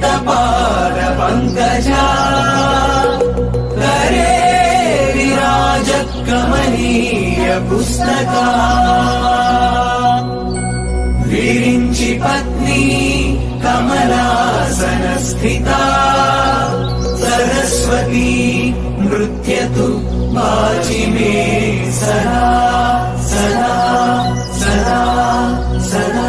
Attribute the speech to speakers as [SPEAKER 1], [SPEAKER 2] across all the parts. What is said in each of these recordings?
[SPEAKER 1] पाद पंकजा करे विराज कमनीय पुस्तका विरिंचि पत्नी कमलासन स्थिता सरस्वती नृत्यतु वाचि मे सदा सदा सदा सदा।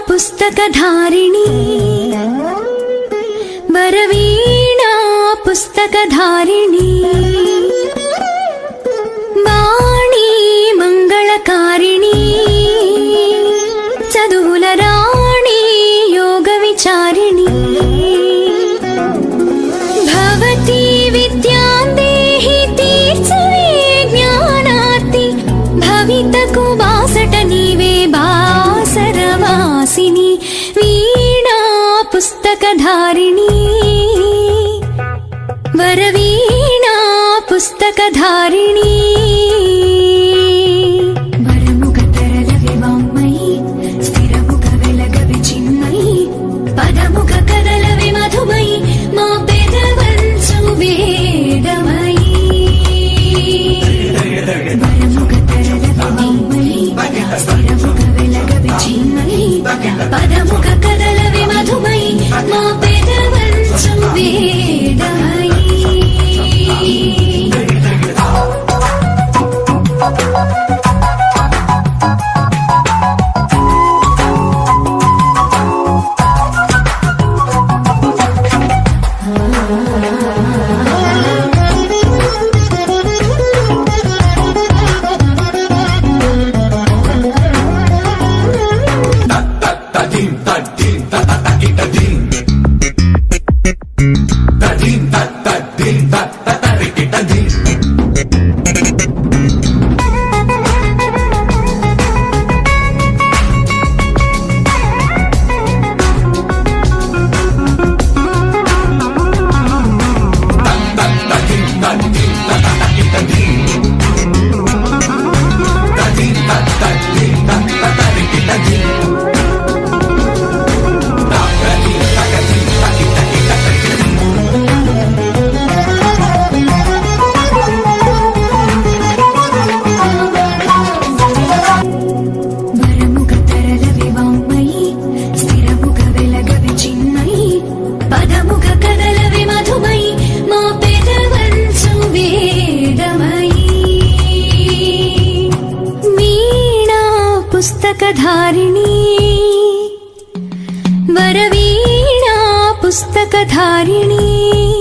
[SPEAKER 2] पुस्तकधारिणी वरवीणा पुस्तकधारिणी वाणी मंगलकारिणी चदुल राणी योग विचारिणी भवती विद्यां देहि तीर्चवे ज्ञानार्ति भवितकु वासट नीवे बासरवासिनी वीणा पुस्तकधारिणी वरवीणा पुस्तकधारिणी वरमुख तरलवे वाङ्मयी स्थिरमुख वेलगवे चिन्मयी पदमुख कदलवे मधुमयी मा पेदवंसु वेदमयी वरमुख तरलवे वाङ्मयी स्थिरमुख वेलगवे चिन्मयी पदमुख कदलवे मधुमयी मा पेदवंसु वेदमयी। पुस्तकधारिणी वरवीणा पुस्तकधारिणी।